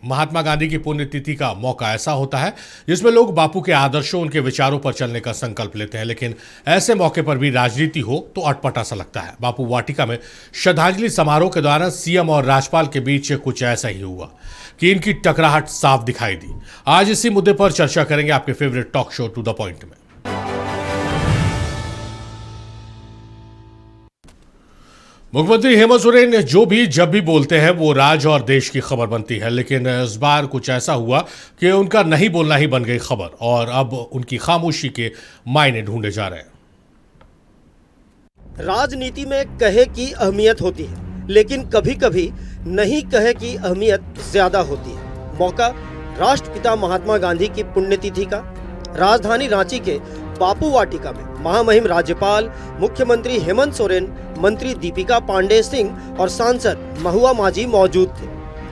महात्मा गांधी की पुण्यतिथि का मौका ऐसा होता है जिसमें लोग बापू के आदर्शों, उनके विचारों पर चलने का संकल्प लेते हैं। लेकिन ऐसे मौके पर भी राजनीति हो तो अटपटा सा लगता है। बापू वाटिका में श्रद्धांजलि समारोह के दौरान सीएम और राज्यपाल के बीच कुछ ऐसा ही हुआ कि इनकी टकराहट साफ दिखाई दी। आज इसी मुद्दे पर चर्चा करेंगे आपके favourite talk show to the point में। मुख्यमंत्री हेमंत सोरेन जो भी जब भी बोलते हैं वो राज्य और देश की खबर बनती है, लेकिन इस बार कुछ ऐसा हुआ कि उनका नहीं बोलना ही बन गई खबर और अब उनकी खामोशी के मायने ढूंढे जा रहे हैं। राजनीति में कहे की अहमियत होती है, लेकिन कभी कभी नहीं कहे की अहमियत ज्यादा होती है। मौका राष्ट्रपिता महात्मा गांधी की पुण्यतिथि का। राजधानी रांची के बापू वाटिका में महामहिम राज्यपाल, मुख्यमंत्री हेमंत सोरेन, मंत्री दीपिका पांडे सिंह और सांसद महुआ माझी मौजूद थे।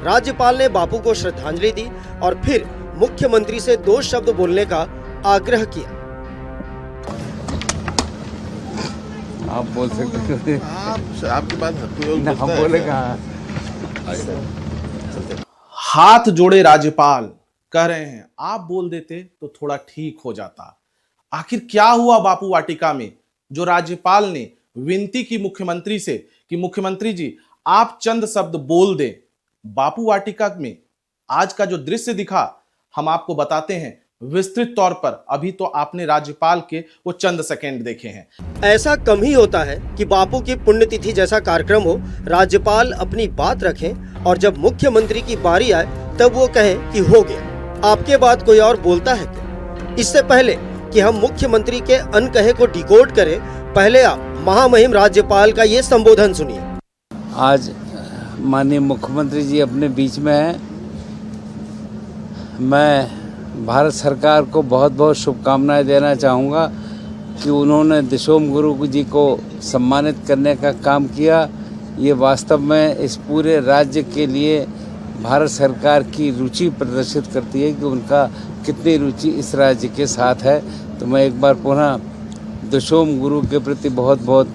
राज्यपाल ने बापू को श्रद्धांजलि दी और फिर मुख्यमंत्री से 2 शब्द बोलने का आग्रह किया। आप बोल सकते हैं। आपकी बात हम बोलेगा। हाथ जोड़े राज्यपाल कह रहे हैं आप बोल देते तो थोड़ा ठीक हो जाता। आखिर क्या हुआ बापू वाटिका में जो राज्यपाल ने विनती की मुख्यमंत्री से कि मुख्यमंत्री जी आप चंद शब्द बोल दें। बापू वाटिका में आज का जो दृश्य दिखा हम आपको बताते हैं विस्तृत तौर पर। अभी तो आपने राज्यपाल के वो चंद सेकंड देखे हैं। ऐसा कम ही होता है कि बापू की पुण्यतिथि जैसा कार्यक्रम हो, राज्यपाल अपनी बात रखें और जब मुख्यमंत्री की बारी आए तब वो कहें कि हो गया, आपके बाद कोई और बोलता है क्या। इससे पहले कि हम मुख्यमंत्री के अनकहे को डिकोड करें, पहले आप महामहिम राज्यपाल का ये संबोधन सुनिए। आज माननीय मुख्यमंत्री जी अपने बीच में हैं। मैं भारत सरकार को बहुत बहुत शुभकामनाएं देना चाहूँगा कि उन्होंने दिशोम गुरु जी को सम्मानित करने का काम किया। ये वास्तव में इस पूरे राज्य के लिए भारत सरकार की रुचि प्रदर्शित करती है कि उनका कितनी रुचि इस राज्य के साथ है। तो मैं एक बार पुनः दिशोम गुरु के प्रति बहुत बहुत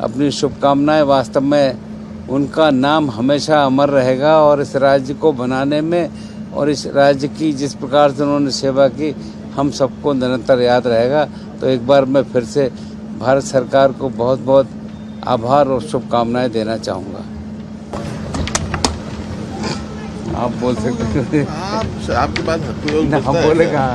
अपनी शुभकामनाएं। वास्तव में उनका नाम हमेशा अमर रहेगा और इस राज्य को बनाने में और इस राज्य की जिस प्रकार से उन्होंने सेवा की हम सबको निरंतर याद रहेगा। तो एक बार मैं फिर से भारत सरकार को बहुत बहुत आभार और शुभकामनाएं देना चाहूँगा। आप बोल सकते हैं। आपकी बात हम बोलेगा।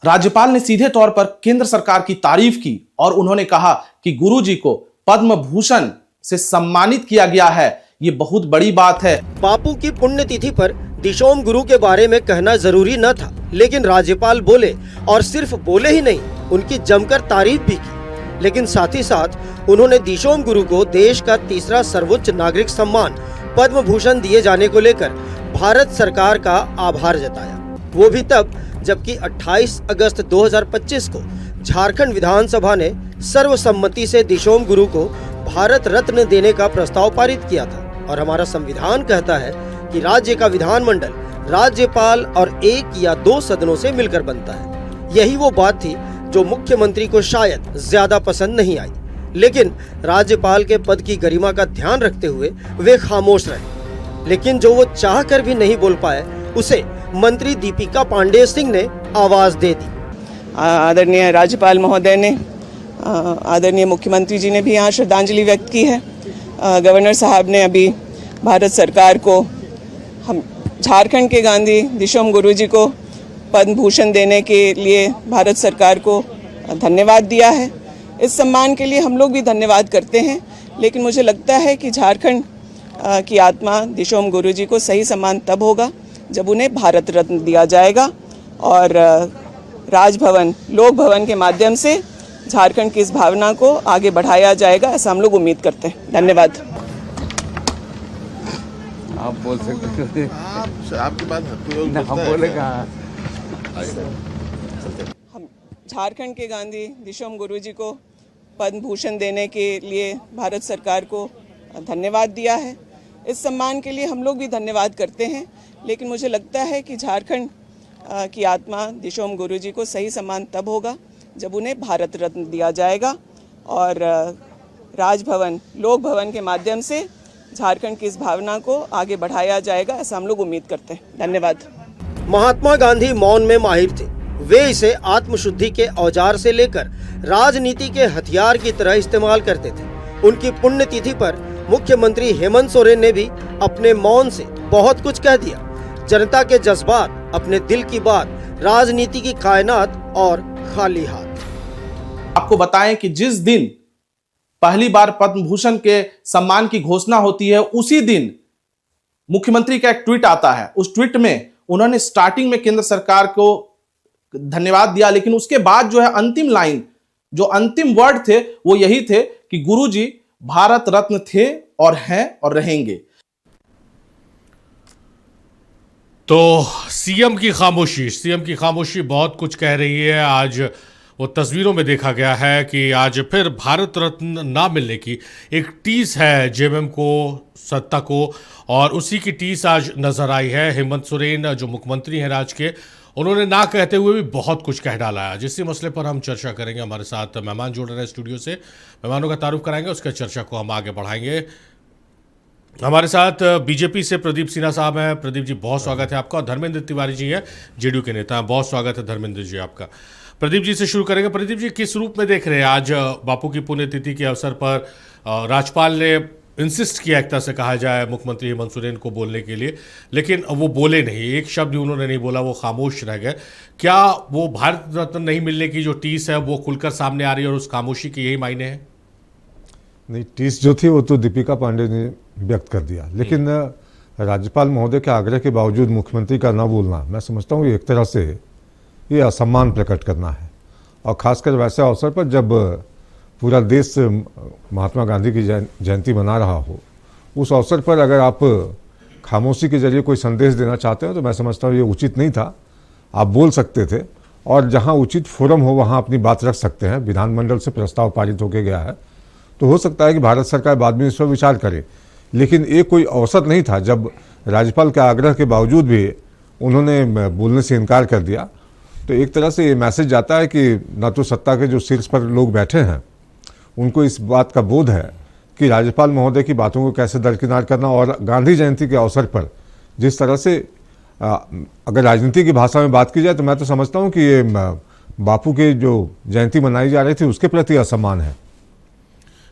राज्यपाल ने सीधे तौर पर केंद्र सरकार की तारीफ की और उन्होंने कहा कि गुरुजी को पद्म भूषण से सम्मानित किया गया है। ये बहुत बड़ी बात है। बापू की पुण्यतिथि पर दिशोम गुरु के बारे में कहना जरूरी न था, लेकिन राज्यपाल बोले और सिर्फ बोले ही नहीं, उनकी जमकर तारीफ भी की। लेकिन साथ ही साथ उन्होंने दिशोम गुरु को देश का 3रा सर्वोच्च नागरिक सम्मान पद्म भूषण दिए जाने को लेकर भारत सरकार का आभार जताया। वो भी तब जबकि 28 अगस्त 2025 को झारखंड विधानसभा ने सर्वसम्मति से दिशोम गुरु को भारत रत्न देने का प्रस्ताव पारित किया था। और हमारा संविधान कहता है कि राज्य का विधानमंडल राज्यपाल और 1 या 2 सदनों से मिलकर बनता है। यही वो बात थी जो मुख्यमंत्री को शायद ज्यादा पसंद नहीं आई, लेकिन राज्यपाल के पद की गरिमा का ध्यान रखते हुए वे खामोश रहे। लेकिन जो वो चाह कर भी नहीं बोल पाए, उसे मंत्री दीपिका पांडे सिंह ने आवाज दे दी। आदरणीय राज्यपाल महोदय ने, आदरणीय मुख्यमंत्री जी ने भी यहाँ श्रद्धांजलि व्यक्त की है। गवर्नर साहब ने अभी भारत सरकार को हम झारखंड के गांधी दिशोम गुरु जी को पद्म भूषण देने के लिए भारत सरकार को धन्यवाद दिया है। इस सम्मान के लिए हम लोग भी धन्यवाद करते हैं, लेकिन मुझे लगता है कि झारखंड की आत्मा दिशोम गुरु जी को सही सम्मान तब होगा जब उन्हें भारत रत्न दिया जाएगा और राजभवन, लोक भवन के माध्यम से झारखंड की इस भावना को आगे बढ़ाया जाएगा, ऐसा हम लोग उम्मीद करते हैं। धन्यवाद। आप बोल सकते हैं। आपकी बात हम बोलेगा। हम झारखंड के गांधी दिशोम गुरु जी को पद्म भूषण देने के लिए भारत सरकार को धन्यवाद दिया है। इस सम्मान के लिए हम लोग भी धन्यवाद करते हैं, लेकिन मुझे लगता है कि झारखंड की आत्मा दिशोम गुरु जी को सही सम्मान तब होगा जब उन्हें भारत रत्न दिया जाएगा और राजभवन, लोक भवन के माध्यम से झारखंड की इस भावना को आगे बढ़ाया जाएगा, ऐसा हम लोग उम्मीद करते हैं। धन्यवाद। महात्मा गांधी मौन में माहिर थे। वे इसे आत्मशुद्धि के औजार से लेकर राजनीति के हथियार की तरह इस्तेमाल करते थे। उनकी पुण्यतिथि पर मुख्यमंत्री हेमंत सोरेन ने भी अपने मौन से बहुत कुछ कह दिया। जनता के जज्बात, अपने दिल की बात, राजनीति की कायनात और खाली हाथ। आपको बताएं कि जिस दिन पहली बार पद्म भूषण के सम्मान की घोषणा होती है, उसी दिन मुख्यमंत्री का एक ट्वीट आता है। उस ट्वीट में उन्होंने स्टार्टिंग में केंद्र सरकार को धन्यवाद दिया, लेकिन उसके बाद जो है अंतिम लाइन, जो अंतिम वर्ड थे वो यही थे कि गुरुजी भारत रत्न थे और हैं और रहेंगे। तो सीएम की खामोशी बहुत कुछ कह रही है। आज वो तस्वीरों में देखा गया है कि आज फिर भारत रत्न ना मिलने की एक टीस है जेएमएम को, सत्ता को, और उसी की टीस आज नजर आई है। हेमंत सोरेन जो मुख्यमंत्री हैं राज्य के, उन्होंने ना कहते हुए भी बहुत कुछ कह डाला है, जिस मसले पर हम चर्चा करेंगे। हमारे साथ मेहमान जुड़ रहे हैं स्टूडियो से, मेहमानों का तारुफ कराएंगे, उसके चर्चा को हम आगे बढ़ाएंगे। हमारे साथ बीजेपी से प्रदीप सिन्हा साहब हैं। प्रदीप जी, बहुत स्वागत है आपका। और धर्मेंद्र तिवारी जी हैं, जेडीयू के नेता हैं। बहुत स्वागत है धर्मेंद्र जी आपका। प्रदीप जी से शुरू करेंगे। प्रदीप जी, किस रूप में देख रहे हैं आज बापू की पुण्यतिथि के अवसर पर राज्यपाल ने इंसिस्ट किया, एक तरह से कहा जाए, मुख्यमंत्री हेमंत सोरेन को बोलने के लिए, लेकिन वो बोले नहीं, एक शब्द भी उन्होंने नहीं बोला, वो खामोश रह गए। क्या वो भारत रत्न नहीं मिलने की जो टीस है वो खुलकर सामने आ रही है और उस खामोशी के यही मायने हैं? नहीं, टीस जो थी वो तो दीपिका पांडे ने व्यक्त कर दिया, लेकिन राज्यपाल महोदय के आग्रह के बावजूद मुख्यमंत्री का ना बोलना, मैं समझता हूँ एक तरह से ये असम्मान प्रकट करना है। और खासकर वैसे अवसर पर जब पूरा देश महात्मा गांधी की जयंती मना रहा हो, उस अवसर पर अगर आप खामोशी के जरिए कोई संदेश देना चाहते हो तो मैं समझता हूँ ये उचित नहीं था। आप बोल सकते थे, और जहाँ उचित फोरम हो वहाँ अपनी बात रख सकते हैं। विधानमंडल से प्रस्ताव पारित होकर गया है, तो हो सकता है कि भारत सरकार बाद में इस पर विचार करे, लेकिन ये कोई अवसर नहीं था जब राज्यपाल के आग्रह के बावजूद भी उन्होंने बोलने से इनकार कर दिया। तो एक तरह से ये मैसेज जाता है कि न तो सत्ता के जो शीर्ष पर लोग बैठे हैं उनको इस बात का बोध है कि राज्यपाल महोदय की बातों को कैसे दरकिनार करना, और गांधी जयंती के अवसर पर जिस तरह से अगर राजनीति की भाषा में बात की जाए तो मैं तो समझता हूँ कि ये बापू की जो जयंती मनाई जा रही थी उसके प्रति असम्मान है।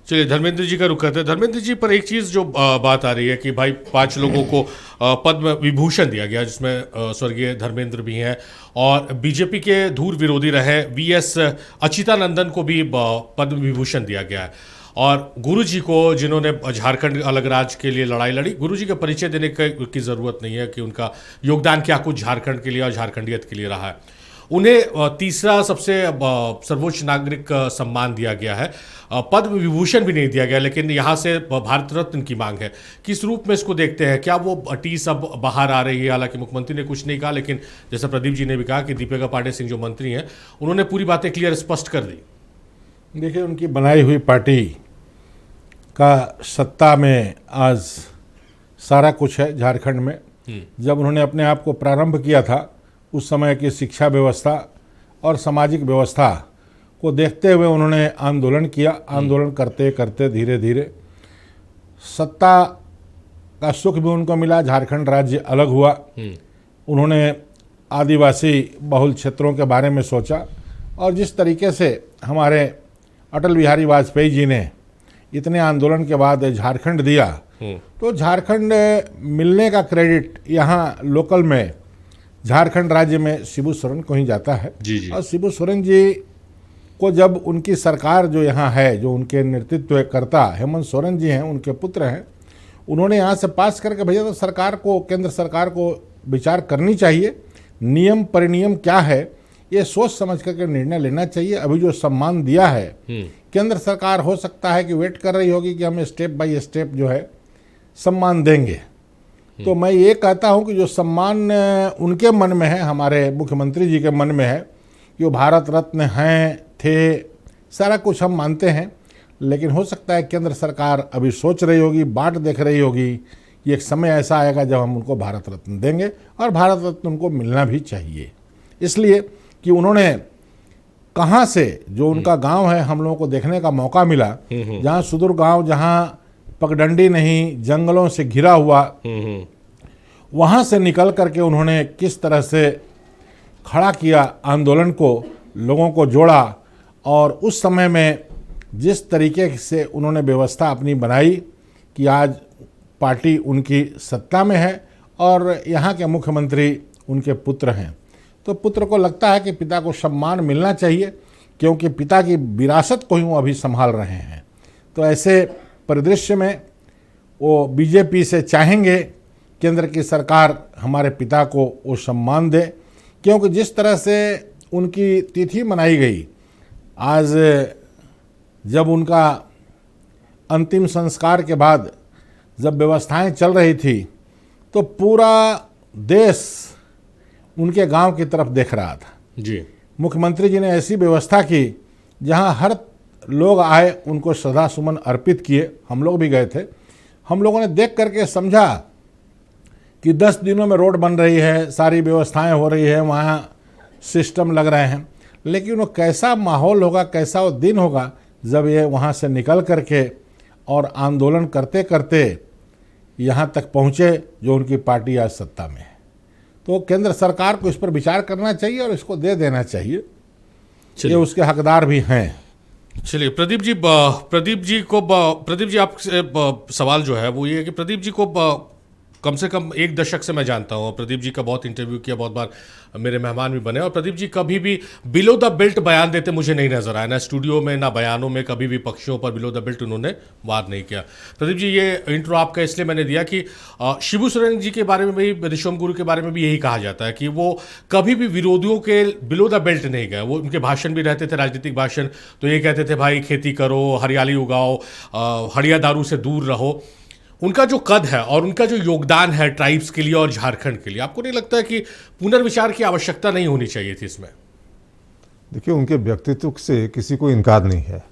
चलिए धर्मेंद्र जी का रुख करते हैं। धर्मेंद्र जी, पर एक चीज़ जो बात आ रही है कि भाई 5 लोगों को पद्म विभूषण दिया गया, जिसमें स्वर्गीय धर्मेंद्र भी हैं, और बीजेपी के धूर विरोधी रहे वीएस अच्युतानंदन को भी पद्म विभूषण दिया गया है। और गुरुजी को, जिन्होंने झारखंड अलग राज्य के लिए लड़ाई लड़ी, गुरुजी का परिचय देने की ज़रूरत नहीं है कि उनका योगदान क्या कुछ झारखंड के लिए और झारखंडियत के लिए रहा है। उन्हें तीसरा सबसे सर्वोच्च नागरिक सम्मान दिया गया है, पद्म विभूषण भी नहीं दिया गया, लेकिन यहाँ से भारत रत्न की मांग है। किस रूप में इसको देखते हैं? क्या वो टीस अब बाहर आ रही है? हालांकि मुख्यमंत्री ने कुछ नहीं कहा, लेकिन जैसा प्रदीप जी ने भी कहा कि दीपिका पांडे सिंह जो मंत्री हैं, उन्होंने पूरी बातें क्लियर स्पष्ट कर दी। देखिए, उनकी बनाई हुई पार्टी का सत्ता में आज सारा कुछ है झारखंड में। जब उन्होंने अपने आप को प्रारंभ किया था, उस समय की शिक्षा व्यवस्था और सामाजिक व्यवस्था को देखते हुए उन्होंने आंदोलन किया। आंदोलन करते करते धीरे धीरे सत्ता का सुख भी उनको मिला, झारखंड राज्य अलग हुआ। उन्होंने आदिवासी बहुल क्षेत्रों के बारे में सोचा, और जिस तरीके से हमारे अटल बिहारी वाजपेयी जी ने इतने आंदोलन के बाद झारखंड दिया, तो झारखंड मिलने का क्रेडिट यहाँ लोकल में झारखंड राज्य में शिबू सोरेन को ही जाता है। जी। और शिबू सोरेन जी को जब उनकी सरकार जो यहाँ है, जो उनके नेतृत्व करता हेमंत सोरेन जी हैं, उनके पुत्र हैं, उन्होंने यहाँ से पास करके भेजा, तो सरकार को, केंद्र सरकार को विचार करनी चाहिए, नियम परिनियम क्या है ये सोच समझ करके निर्णय लेना चाहिए। अभी जो सम्मान दिया है, केंद्र सरकार हो सकता है कि वेट कर रही होगी कि हम स्टेप बाय स्टेप जो है सम्मान देंगे। तो मैं ये कहता हूं कि जो सम्मान उनके मन में है, हमारे मुख्यमंत्री जी के मन में है, कि वो भारत रत्न हैं, थे, सारा कुछ हम मानते हैं, लेकिन हो सकता है केंद्र सरकार अभी सोच रही होगी, बाट देख रही होगी, ये एक समय ऐसा आएगा जब हम उनको भारत रत्न देंगे, और भारत रत्न उनको मिलना भी चाहिए। इसलिए कि उन्होंने कहाँ से, जो उनका गांव है, हम लोगों को देखने का मौका मिला, जहाँ सुदूर गांव, जहाँ पगडंडी नहीं, जंगलों से घिरा हुआ, वहाँ से निकल करके उन्होंने किस तरह से खड़ा किया आंदोलन को, लोगों को जोड़ा, और उस समय में जिस तरीके से उन्होंने व्यवस्था अपनी बनाई कि आज पार्टी उनकी सत्ता में है और यहाँ के मुख्यमंत्री उनके पुत्र हैं, तो पुत्र को लगता है कि पिता को सम्मान मिलना चाहिए, क्योंकि पिता की विरासत को ही वो अभी संभाल रहे हैं। तो ऐसे परिदृश्य में वो बीजेपी से चाहेंगे केंद्र की सरकार हमारे पिता को वो सम्मान दे, क्योंकि जिस तरह से उनकी तिथि मनाई गई, आज जब उनका अंतिम संस्कार के बाद जब व्यवस्थाएं चल रही थी तो पूरा देश उनके गांव की तरफ देख रहा था। जी, मुख्यमंत्री जी ने ऐसी व्यवस्था की जहां हर लोग आए, उनको श्रद्धा सुमन अर्पित किए। हम लोग भी गए थे। हम लोगों ने देख करके समझा कि 10 दिनों में रोड बन रही है, सारी व्यवस्थाएं हो रही है, वहाँ सिस्टम लग रहे हैं, लेकिन वो कैसा माहौल होगा, कैसा वो दिन होगा जब ये वहाँ से निकल करके और आंदोलन करते करते यहाँ तक पहुँचे जो उनकी पार्टी आज सत्ता में है। तो केंद्र सरकार को इस पर विचार करना चाहिए और इसको दे देना चाहिए। ये उसके हकदार भी हैं। चलिए प्रदीप जी आपसे सवाल जो है वो ये है कि प्रदीप जी को कम से कम 1 दशक से मैं जानता हूँ। प्रदीप जी का बहुत इंटरव्यू किया, बहुत बार मेरे मेहमान भी बने, और प्रदीप जी कभी भी बिलो द बेल्ट बयान देते मुझे नहीं नजर आया, ना स्टूडियो में ना बयानों में कभी भी पक्षियों पर बिलो द बेल्ट उन्होंने बात नहीं किया। प्रदीप जी, ये इंट्रो आपका इसलिए मैंने दिया कि शिबू सोरेन जी के बारे में भी, दिशोम गुरु के बारे में भी यही कहा जाता है कि वो कभी भी विरोधियों के बिलो द बेल्ट नहीं गए। वो उनके भाषण भी रहते थे, राजनीतिक भाषण, तो ये कहते थे भाई खेती करो, हरियाली उगाओ, हड़िया दारू से दूर रहो। उनका जो कद है और उनका जो योगदान है ट्राइब्स के लिए और झारखंड के लिए, आपको नहीं लगता है कि पुनर्विचार की आवश्यकता नहीं होनी चाहिए थी इसमें? देखिए, उनके व्यक्तित्व से किसी को इनकार नहीं है,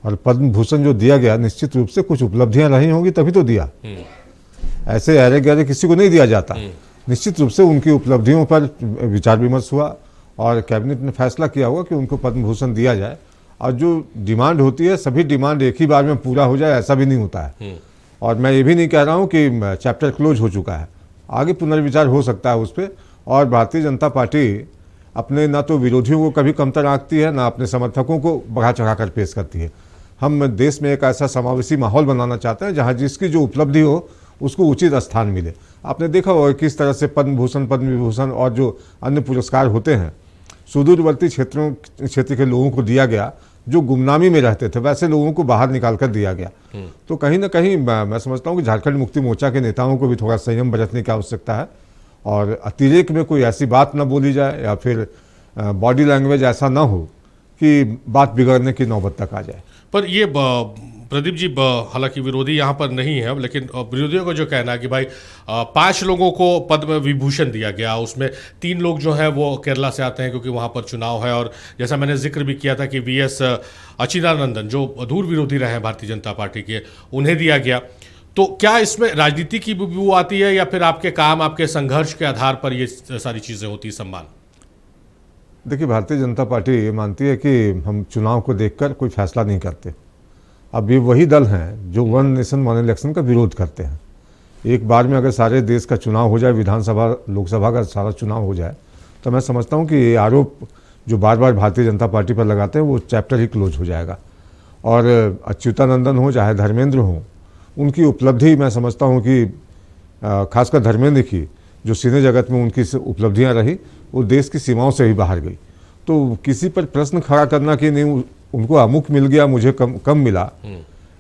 और पद्म भूषण जो दिया गया निश्चित रूप से कुछ उपलब्धियां रही होंगी तभी तो दिया। ऐसे अरे गहरे किसी को नहीं दिया जाता। निश्चित रूप से उनकी उपलब्धियों पर विचार विमर्श हुआ और कैबिनेट ने फैसला किया होगा कि उनको पद्म भूषण दिया जाए। और जो डिमांड होती है, सभी डिमांड एक ही बार में पूरा हो जाए ऐसा भी नहीं होता है। और मैं ये भी नहीं कह रहा हूँ कि चैप्टर क्लोज हो चुका है, आगे पुनर्विचार हो सकता है उस पर। और भारतीय जनता पार्टी अपने ना तो विरोधियों को कभी कमतर आंकती है, ना अपने समर्थकों को बढ़ा चढ़ा कर पेश करती है। हम देश में एक ऐसा समावेशी माहौल बनाना चाहते हैं जहाँ जिसकी जो उपलब्धि हो उसको उचित स्थान मिले। आपने देखा होगा किस तरह से पद्म भूषण, पद्म विभूषण और जो अन्य पुरस्कार होते हैं सुदूरवर्ती क्षेत्र के लोगों को दिया गया, जो गुमनामी में रहते थे वैसे लोगों को बाहर निकाल कर दिया गया। तो कहीं ना कहीं मैं समझता हूँ कि झारखंड मुक्ति मोर्चा के नेताओं को भी थोड़ा संयम बरतने की आवश्यकता है, और अतिरेक में कोई ऐसी बात ना बोली जाए या फिर बॉडी लैंग्वेज ऐसा ना हो कि बात बिगड़ने की नौबत तक आ जाए। पर ये प्रदीप जी, हालांकि विरोधी यहाँ पर नहीं है, लेकिन विरोधियों का जो कहना है कि भाई 5 लोगों को पद्म विभूषण दिया गया, उसमें 3 लोग जो हैं वो केरला से आते हैं क्योंकि वहाँ पर चुनाव है, और जैसा मैंने जिक्र भी किया था कि VS अच्युतानंदन जो अधूर विरोधी रहे हैं भारतीय जनता पार्टी के, उन्हें दिया गया। तो क्या इसमें राजनीति की बू आती है या फिर आपके काम, आपके संघर्ष के आधार पर ये सारी चीज़ें होती है सम्मान? देखिए, भारतीय जनता पार्टी ये मानती है कि हम चुनाव को देखकर कोई फैसला नहीं करते। अब ये वही दल हैं जो 1 नेशन 1 इलेक्शन का विरोध करते हैं। एक बार में अगर सारे देश का चुनाव हो जाए, विधानसभा लोकसभा का सारा चुनाव हो जाए, तो मैं समझता हूँ कि ये आरोप जो बार बार भारतीय जनता पार्टी पर लगाते हैं वो चैप्टर ही क्लोज हो जाएगा। और अच्युतानंदन हो चाहे धर्मेंद्र हो, उनकी उपलब्धि मैं समझता हूँ कि खासकर धर्मेंद्र की जो सिने जगत में उनकी उपलब्धियाँ रही वो देश की सीमाओं से ही बाहर गई। तो किसी पर प्रश्न खड़ा करना कि नहीं उनको अमुक मिल गया, मुझे कम मिला,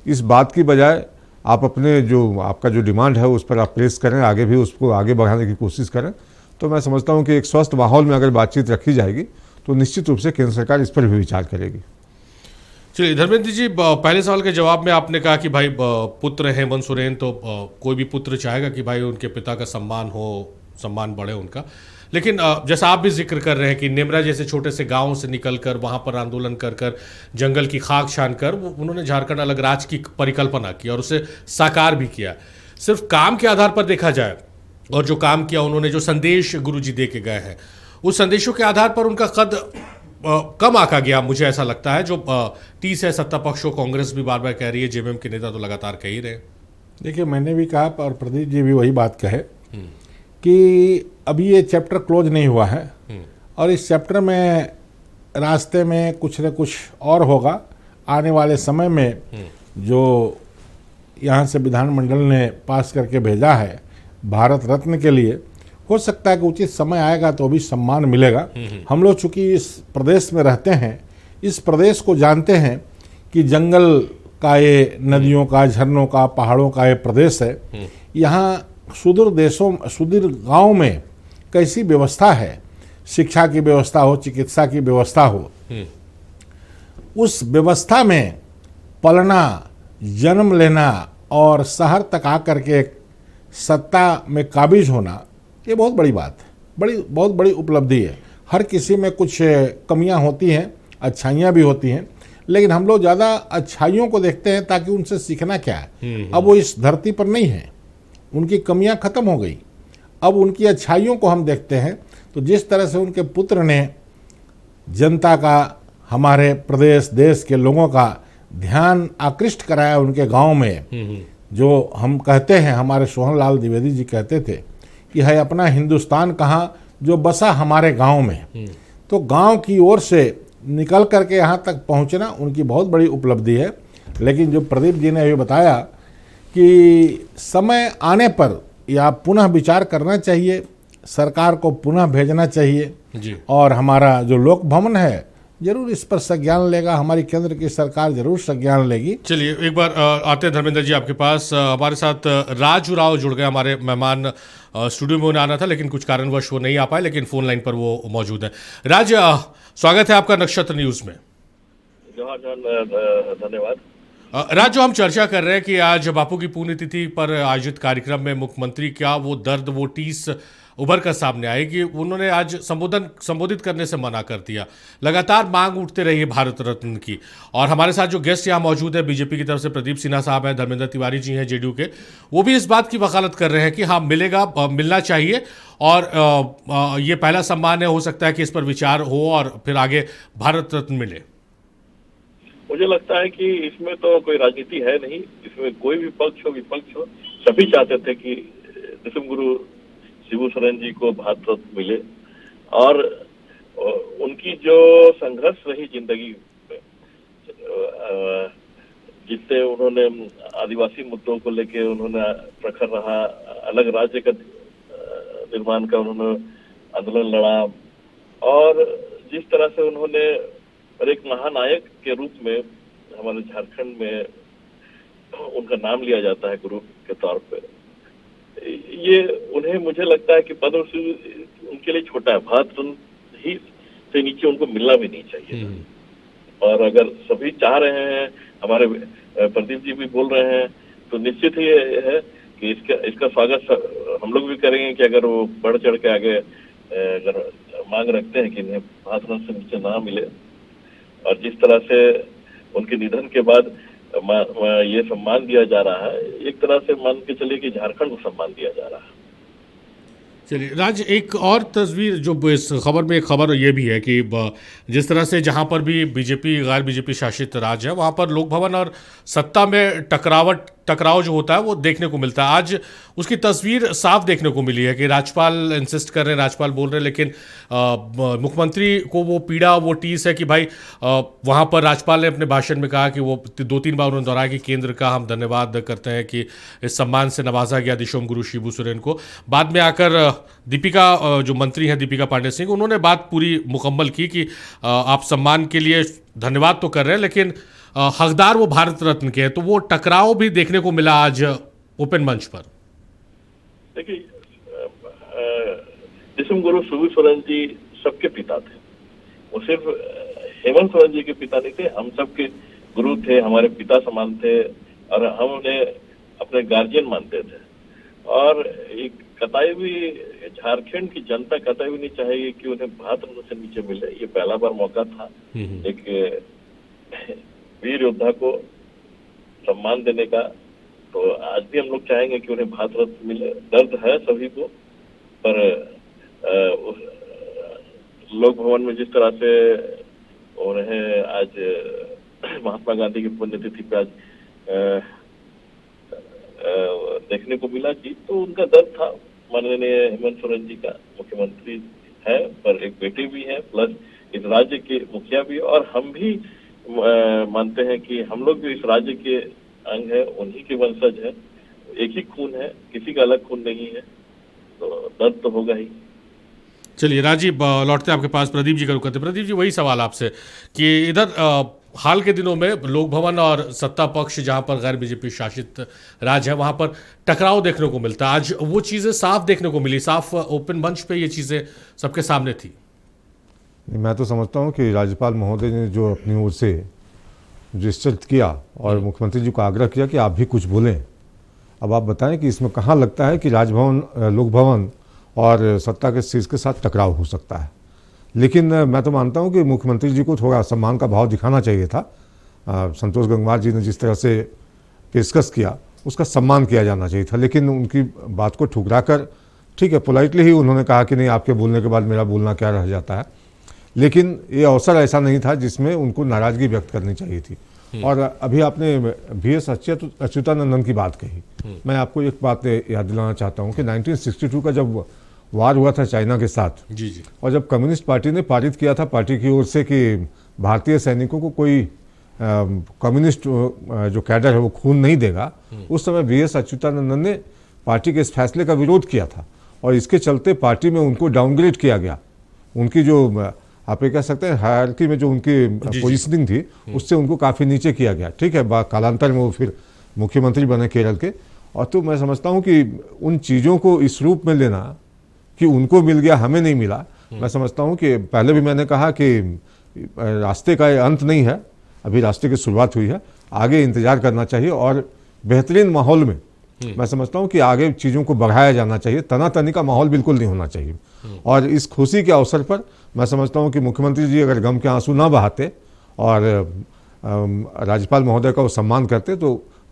इस बात की बजाय आप अपने जो आपका जो डिमांड है उस पर आप प्रेस करें, आगे भी उसको आगे बढ़ाने की कोशिश करें। तो मैं समझता हूँ कि एक स्वस्थ माहौल में अगर बातचीत रखी जाएगी तो निश्चित रूप से केंद्र सरकार इस पर भी विचार करेगी। चलिए धर्मेंद्र जी, पहले सवाल के जवाब में आपने कहा कि भाई पुत्र हैं हेमंत सोरेन, तो कोई भी पुत्र चाहेगा कि भाई उनके पिता का सम्मान हो, सम्मान बढ़े उनका। लेकिन जैसा आप भी जिक्र कर रहे हैं कि नेमरा जैसे छोटे से गांव से निकलकर वहां पर आंदोलन कर जंगल की खाक छान कर उन्होंने झारखंड अलग राज्य की परिकल्पना की और उसे साकार भी किया। सिर्फ काम के आधार पर देखा जाए और जो काम किया उन्होंने, जो संदेश गुरुजी दे के गए हैं, उस संदेशों के आधार पर उनका कद कम आंका गया, मुझे ऐसा लगता है। जो 30 है सत्ता पक्ष को, कांग्रेस भी बार बार कह रही है, जेएमएम के नेता तो लगातार कह ही रहे। देखिए, मैंने भी कहा और प्रदीप जी भी वही बात कहे कि अभी ये चैप्टर क्लोज नहीं हुआ है और इस चैप्टर में रास्ते में कुछ न कुछ और होगा। आने वाले समय में जो यहाँ से विधानमंडल ने पास करके भेजा है भारत रत्न के लिए, हो सकता है कि उचित समय आएगा तो भी सम्मान मिलेगा। हम लोग चूंकि इस प्रदेश में रहते हैं, इस प्रदेश को जानते हैं कि जंगल का ये, नदियों का, झरनों का, पहाड़ों का ये प्रदेश है। यहाँ सुदूर गांव में कैसी व्यवस्था है, शिक्षा की व्यवस्था हो, चिकित्सा की व्यवस्था हो, उस व्यवस्था में पलना, जन्म लेना और शहर तक आकर के सत्ता में काबिज होना, ये बहुत बड़ी बात है, बहुत बड़ी उपलब्धि है। हर किसी में कुछ कमियां होती हैं, अच्छाइयां भी होती हैं, लेकिन हम लोग ज़्यादा अच्छाइयों को देखते हैं ताकि उनसे सीखना क्या है। अब वो इस धरती पर नहीं है, उनकी कमियां खत्म हो गई, अब उनकी अच्छाइयों को हम देखते हैं। तो जिस तरह से उनके पुत्र ने जनता का, हमारे प्रदेश देश के लोगों का ध्यान आकृष्ट कराया उनके गांव में, जो हम कहते हैं, हमारे सोहनलाल द्विवेदी जी कहते थे कि है अपना हिंदुस्तान कहाँ जो बसा हमारे गांव में। तो गांव की ओर से निकल करके यहाँ तक पहुँचना उनकी बहुत बड़ी उपलब्धि है। लेकिन जो प्रदीप जी ने अभी बताया कि समय आने पर या पुनः विचार करना चाहिए, सरकार को पुनः भेजना चाहिए जी। और हमारा जो लोक भवन है जरूर इस पर संज्ञान लेगा, हमारी केंद्र की सरकार जरूर संज्ञान लेगी। चलिए एक बार आते हैं धर्मेंद्र जी आपके पास। हमारे साथ राज उराव जुड़ गए, हमारे मेहमान स्टूडियो में उन्हें आना था लेकिन कुछ कारणवश वो नहीं आ पाए, लेकिन फोन लाइन पर वो मौजूद है। राज, स्वागत है आपका नक्षत्र न्यूज में। धन्यवाद। राज, जो हम चर्चा कर रहे हैं कि आज बापू की पुण्यतिथि पर आयोजित कार्यक्रम में मुख्यमंत्री का वो दर्द, वो टीस उभर कर सामने आई कि उन्होंने आज संबोधित करने से मना कर दिया। लगातार मांग उठते रही है भारत रत्न की, और हमारे साथ जो गेस्ट यहाँ मौजूद है, बीजेपी की तरफ से प्रदीप सिन्हा साहब हैं, धर्मेंद्र तिवारी जी हैं जेडीयू के, वो भी इस बात की वकालत कर रहे हैं कि हाँ मिलेगा, मिलना चाहिए और ये पहला सम्मान है, हो सकता है कि इस पर विचार हो और फिर आगे भारत रत्न मिले। मुझे लगता है कि इसमें तो कोई राजनीति है नहीं, इसमें कोई भी पक्ष हो विपक्ष हो, सभी चाहते थे कि दशम गुरु शिबू सोरेन जी को भारत रत्न मिले। और उनकी जो संघर्ष रही जिंदगी में, जिससे उन्होंने आदिवासी मुद्दों को लेके उन्होंने प्रखर रहा, अलग राज्य का निर्माण का उन्होंने आंदोलन लड़ा, और जिस तरह से उन्होंने एक महानायक के रूप में हमारे झारखंड में उनका नाम लिया जाता है गुरु के तौर पे, ये उन्हें, मुझे लगता है कि पद्मश्री उनके लिए छोटा है, भारत रत्न ही से नीचे उनको मिलना भी नहीं चाहिए। और अगर सभी चाह रहे हैं, हमारे प्रदीप जी भी बोल रहे हैं, तो निश्चित ही है कि इसका स्वागत हम लोग भी करेंगे कि अगर वो बढ़ चढ़ के आगे अगर मांग रखते हैं कि इन्हें भारत रत्न से नीचे ना मिले। और जिस तरह से उनके निधन के बाद ये सम्मान दिया जा रहा है, एक तरह से मान के चलिए कि झारखंड को सम्मान दिया जा रहा है। चलिए राज, एक और तस्वीर जो इस खबर में, एक खबर ये भी है कि जिस तरह से जहां पर भी बीजेपी, गैर बीजेपी शासित राज्य है, वहां पर लोक भवन और सत्ता में टकराव जो होता है वो देखने को मिलता है। आज उसकी तस्वीर साफ देखने को मिली है कि राज्यपाल इंसिस्ट कर रहे हैं, राज्यपाल बोल रहे हैं, लेकिन मुख्यमंत्री को वो पीड़ा, वो टीस है कि भाई वहाँ पर राज्यपाल ने अपने भाषण में कहा कि वो 2-3 बार उन्होंने दोहराया कि केंद्र का हम धन्यवाद करते हैं कि इस सम्मान से नवाजा गया दिशोम गुरु शिबू सोरेन को। बाद में आकर दीपिका, जो मंत्री हैं दीपिका पांडे सिंह, उन्होंने बात पूरी मुकम्मल की कि आप सम्मान के लिए धन्यवाद तो कर रहे हैं लेकिन हकदार वो भारत रत्न के हैं। तो वो टकराव भी देखने को मिला आज ओपन मंच पर। देखिए, दिशम गुरु शिबू सोरेन जी सबके पिता थे, वो सिर्फ हेमंत सोरेन जी के पिता नहीं थे, हम सबके गुरु थे, हमारे पिता समान थे और हम उन्हें अपने गार्जियन मानते थे। और एक कतई भी झारखंड की जनता कतई भी नहीं चाहेगी कि उन्हें भारत रत्न से नीचे मिले। ये पहला बार मौका था एक वीर योद्धा को सम्मान देने का, तो आज भी हम लोग चाहेंगे कि उन्हें भारत रत्न मिले। दर्द है सभी को, पर लोक भवन में जिस तरह से उन्हें आज महात्मा गांधी की पुण्यतिथि पे आज देखने को मिला कि तो उनका दर्द था। माननीय हेमंत सोरेन जी का मुख्यमंत्री है, पर एक बेटे भी है, प्लस इस राज्य के मुखिया भी, और हम भी मानते हैं कि हम लोग भी इस राज्य के अंग है, उन्हीं के वंशज है, एक ही खून है, किसी का अलग खून नहीं है, तो दर्द तो होगा ही। चलिए राजीव, लौटते हैं आपके पास, प्रदीप जी का रुक करते हैं। प्रदीप जी, वही सवाल आपसे कि इधर हाल के दिनों में लोक भवन और सत्ता पक्ष जहां पर गैर बीजेपी शासित राज्य है वहां पर टकराव देखने को मिलता है। आज वो चीज़ें साफ देखने को मिली, साफ ओपन मंच पे ये चीज़ें सबके सामने थी। मैं तो समझता हूँ कि राज्यपाल महोदय ने जो अपनी ओर से रजिस्टर किया और मुख्यमंत्री जी को आग्रह किया कि आप भी कुछ बोलें। अब आप बताएं कि इसमें कहाँ लगता है कि राजभवन, लोक भवन और सत्ता के शीर्ष के साथ टकराव हो सकता है। लेकिन मैं तो मानता हूं कि मुख्यमंत्री जी को थोड़ा सम्मान का भाव दिखाना चाहिए था। संतोष गंगवार जी ने जिस तरह से पेशकश किया उसका सम्मान किया जाना चाहिए था, लेकिन उनकी बात को ठुकरा कर, ठीक है, पोलाइटली ही उन्होंने कहा कि नहीं, आपके बोलने के बाद मेरा बोलना क्या रह जाता है। लेकिन ये अवसर ऐसा नहीं था जिसमें उनको नाराजगी व्यक्त करनी चाहिए थी। और अभी आपने VS अच्युतानंदन की बात कही, मैं आपको एक बात याद दिलाना चाहता हूँ कि 1962 का जब वार हुआ था चाइना के साथ, जी, और जब कम्युनिस्ट पार्टी ने पारित किया था पार्टी की ओर से कि भारतीय सैनिकों को कोई कम्युनिस्ट जो कैडर है वो खून नहीं देगा, उस समय VS अच्युतानंदन ने पार्टी के इस फैसले का विरोध किया था और इसके चलते पार्टी में उनको डाउनग्रेड किया गया। उनकी जो आप ये कह सकते हैं हायरार्की में जो उनकी पोजीशनिंग थी उससे उनको काफ़ी नीचे किया गया। ठीक है, कालांतर में वो फिर मुख्यमंत्री बने केरल के। और तो मैं समझता हूँ कि उन चीज़ों को इस रूप में लेना कि उनको मिल गया हमें नहीं मिला, मैं समझता हूँ कि पहले भी मैंने कहा कि रास्ते का अंत नहीं है, अभी रास्ते की शुरुआत हुई है, आगे इंतजार करना चाहिए और बेहतरीन माहौल में मैं समझता हूँ कि आगे चीज़ों को बढ़ाया जाना चाहिए। तनातनी का माहौल बिल्कुल नहीं होना चाहिए। और इस खुशी के अवसर पर मैं समझता हूँ कि मुख्यमंत्री जी अगर गम के आंसू ना बहाते और राज्यपाल महोदय का वो सम्मान करते तो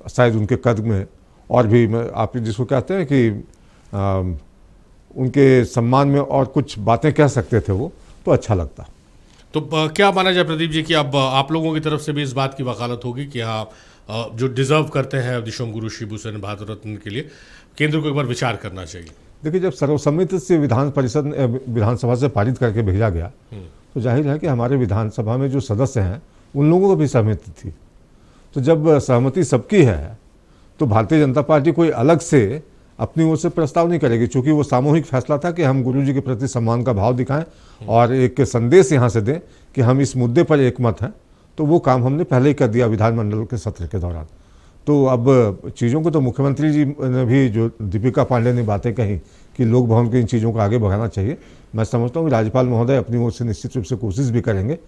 शायद उनके कद में और भी आप जिसको कहते हैं कि उनके सम्मान में और कुछ बातें कह सकते थे वो, तो अच्छा लगता। तो क्या माना जाए प्रदीप जी कि अब आप लोगों की तरफ से भी इस बात की वकालत होगी कि हाँ, जो डिजर्व करते हैं दिशोम गुरु शिबू सोरेन भारत रत्न के लिए केंद्र को एक बार विचार करना चाहिए। देखिए, जब सर्वसम्मति से विधानसभा से पारित करके भेजा गया तो जाहिर है कि हमारे विधानसभा में जो सदस्य हैं उन लोगों को भी सहमति थी। तो जब सहमति सबकी है तो भारतीय जनता पार्टी कोई अलग से अपनी ओर से प्रस्ताव नहीं करेगी, क्योंकि वो सामूहिक फैसला था कि हम गुरु जी के प्रति सम्मान का भाव दिखाएं और एक संदेश यहाँ से दें कि हम इस मुद्दे पर एकमत हैं। तो वो काम हमने पहले ही कर दिया विधानमंडल के सत्र के दौरान। तो अब चीज़ों को तो मुख्यमंत्री जी ने भी, जो दीपिका पांडे ने बातें कही कि लोक भवन की इन चीज़ों को आगे बढ़ाना चाहिए, मैं समझता हूँ कि राज्यपाल महोदय अपनी ओर से निश्चित रूप से कोशिश भी करेंगे,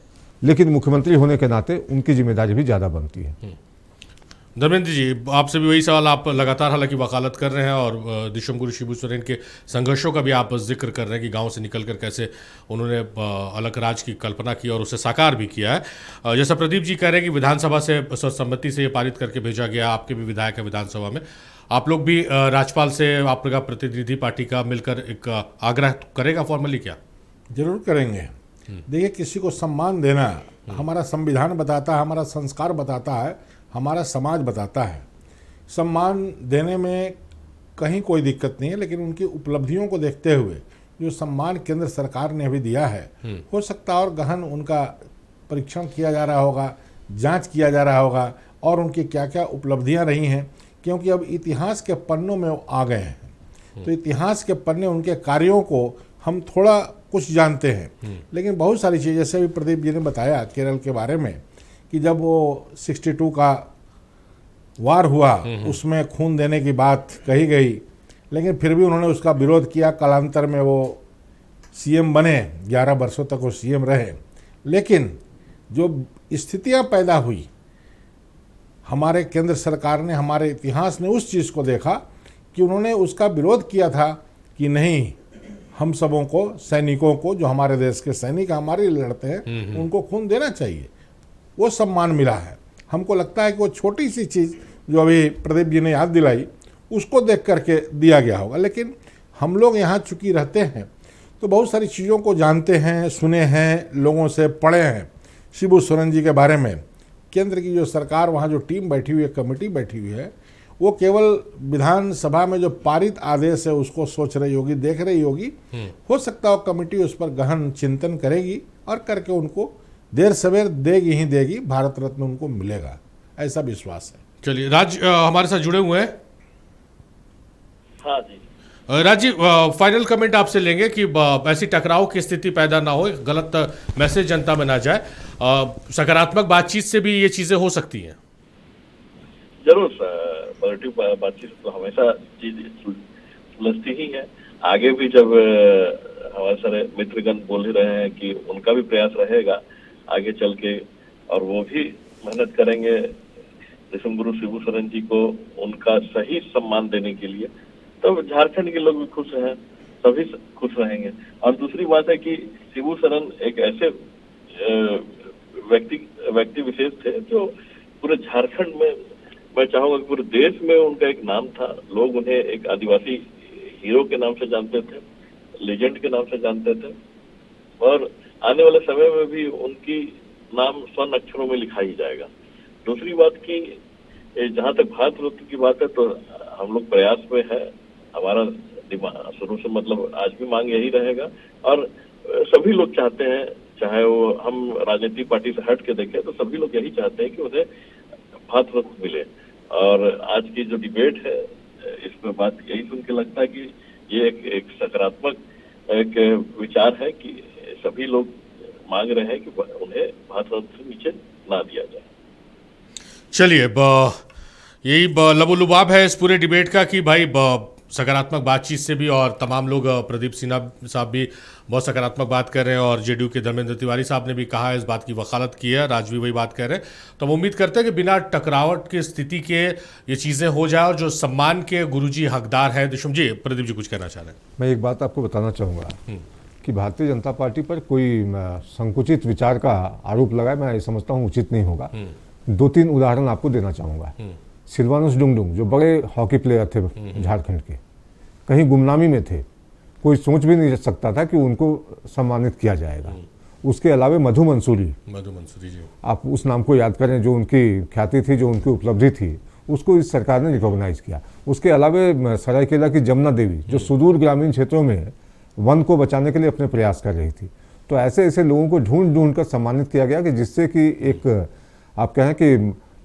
लेकिन मुख्यमंत्री होने के नाते उनकी जिम्मेदारी भी ज़्यादा बनती है। धर्मेंद्र जी, आपसे भी वही सवाल, आप लगातार हालांकि वकालत कर रहे हैं और दिशोम गुरु शिबू सोरेन के संघर्षों का भी आप जिक्र कर रहे हैं कि गांव से निकलकर कैसे उन्होंने अलग राज की कल्पना की और उसे साकार भी किया है। जैसा प्रदीप जी कह रहे हैं कि विधानसभा से सर्वसम्मति से ये पारित करके भेजा गया, आपके भी विधायक है विधानसभा में, आप लोग भी राज्यपाल से, आपका प्रतिनिधि पार्टी का मिलकर एक आग्रह करेगा फॉर्मली? क्या जरूर करेंगे। देखिए, किसी को सम्मान देना हमारा संविधान बताता है, हमारा संस्कार बताता है, हमारा समाज बताता है। सम्मान देने में कहीं कोई दिक्कत नहीं है, लेकिन उनकी उपलब्धियों को देखते हुए जो सम्मान केंद्र सरकार ने अभी दिया है, हो सकता है और गहन उनका परीक्षण किया जा रहा होगा, जांच किया जा रहा होगा और उनकी क्या क्या उपलब्धियां रही हैं, क्योंकि अब इतिहास के पन्नों में वो आ गए हैं। तो इतिहास के पन्ने, उनके कार्यों को हम थोड़ा कुछ जानते हैं, लेकिन बहुत सारी चीज़ें, जैसे अभी प्रदीप जी ने बताया केरल के बारे में कि जब वो 62 का वार हुआ उसमें खून देने की बात कही गई, लेकिन फिर भी उन्होंने उसका विरोध किया। कालांतर में वो सीएम बने, 11 वर्षों तक वो सीएम रहे। लेकिन जो स्थितियां पैदा हुई, हमारे केंद्र सरकार ने, हमारे इतिहास ने उस चीज़ को देखा कि उन्होंने उसका विरोध किया था कि नहीं, हम सबों को, सैनिकों को, जो हमारे देश के सैनिक हमारे लिए लड़ते हैं, उनको खून देना चाहिए। वो सम्मान मिला है। हमको लगता है कि वो छोटी सी चीज़ जो अभी प्रदीप जी ने याद दिलाई, उसको देख करके दिया गया होगा। लेकिन हम लोग यहाँ चूँकि रहते हैं तो बहुत सारी चीज़ों को जानते हैं, सुने हैं, लोगों से पढ़े हैं शिबू सोरेन जी के बारे में। केंद्र की जो सरकार, वहाँ जो टीम बैठी हुई है, कमेटी बैठी हुई है, वो केवल विधानसभा में जो पारित आदेश है उसको सोच रही होगी, देख रही होगी। हो सकता है कमेटी उस पर गहन चिंतन करेगी और करके उनको देर सवेर देगी ही देगी, भारत रत्न उनको मिलेगा, ऐसा विश्वास है। चलिए राज हमारे साथ जुड़े हुए हैं। हाँ जी, राज जी, फाइनल कमेंट आपसे लेंगे कि ऐसी टकराव की स्थिति पैदा ना हो, गलत मैसेज जनता में ना जाए, सकारात्मक बातचीत से भी ये चीजें हो सकती हैं। जरूर पॉजिटिव बातचीत तो हमेशा चीज सुलझती ही है। आगे भी जब हमारे सारे मित्रगण बोल ही रहे हैं कि उनका भी प्रयास रहेगा आगे चल के, और वो भी मेहनत करेंगे दिसोम गुरु शिबू सोरेन जी को उनका सही सम्मान देने के लिए, तब झारखंड के लोग भी खुश हैं, सभी खुश रहेंगे। और दूसरी बात है कि शिबू सोरेन एक ऐसे व्यक्ति विशेष थे जो पूरे झारखंड में, मैं चाहूंगा कि पूरे देश में उनका एक नाम था। लोग उन्हें एक आदिवासी हीरो के नाम से जानते थे, लेजेंड के नाम से जानते थे, और आने वाले समय में भी उनकी नाम स्वर्ण अक्षरों में लिखा ही जाएगा। दूसरी बात की जहां तक भारत रत्न की बात है तो हम लोग प्रयास में है, हमारा शुरू से मतलब आज भी मांग यही रहेगा, और सभी लोग चाहते हैं, चाहे वो हम राजनीतिक पार्टी से हट के देखें तो सभी लोग यही चाहते हैं कि उन्हें भारत रत्न मिले। और आज की जो डिबेट है इसमें बात यही सुन के लगता है कि ये एक सकारात्मक एक विचार है कि सभी लोग मांग रहे हैं कि उन्हें भारत रत्न से नीचे ना दिया जाए। चलिए, यही लबोलुबाब है इस पूरे डिबेट का कि भाई सकारात्मक बातचीत से भी, और तमाम लोग, प्रदीप सिन्हा साहब भी बहुत सकारात्मक बात कर रहे हैं, और जेडीयू के धर्मेंद्र तिवारी साहब ने भी कहा, इस बात की वकालत की है, राज भी वही बात कह रहे हैं। तो हम उम्मीद करते हैं कि बिना टकरावट की स्थिति के ये चीज़ें हो जाए, और जो सम्मान के गुरुजी हकदार हैं। दिशुम जी, प्रदीप जी कुछ कहना चाह रहे हैं। मैं एक बात आपको बताना चाहूँगा कि भारतीय जनता पार्टी पर कोई संकुचित विचार का आरोप लगाए, मैं समझता हूँ उचित नहीं होगा। 2-3 उदाहरण आपको देना चाहूँगा। सिल्वानुस डुंगडुंग जो बड़े हॉकी प्लेयर थे झारखंड के, कहीं गुमनामी में थे, कोई सोच भी नहीं सकता था कि उनको सम्मानित किया जाएगा। उसके अलावा मधु मंसूरी जी, आप उस नाम को याद करें, जो उनकी ख्याति थी, जो उनकी उपलब्धि थी, उसको इस सरकार ने रिकॉग्नाइज किया। उसके अलावा सरायकेला की जमुना देवी जो सुदूर ग्रामीण क्षेत्रों में वन को बचाने के लिए अपने प्रयास कर रही थी। तो ऐसे ऐसे लोगों को ढूंढ ढूंढ कर सम्मानित किया गया कि जिससे कि एक आप कहें कि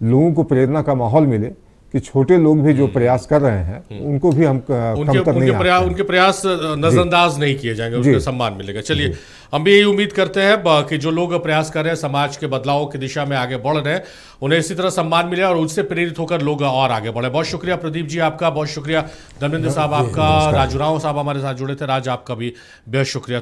लोगों को प्रेरणा का माहौल मिले कि छोटे लोग भी जो प्रयास कर रहे हैं उनको भी हम उनके प्रयास नजरअंदाज नहीं किए जाएंगे, उनको सम्मान मिलेगा। चलिए, हम भी यही उम्मीद करते हैं कि जो लोग प्रयास कर रहे हैं, समाज के बदलाव की दिशा में आगे बढ़ रहे हैं, उन्हें इसी तरह सम्मान मिले और उससे प्रेरित होकर लोग और आगे बढ़े। बहुत शुक्रिया प्रदीप जी आपका, बहुत शुक्रिया धर्मेंद्र साहब आपका, राजू राव साहब हमारे साथ जुड़े थे, राज आपका भी बेहद शुक्रिया।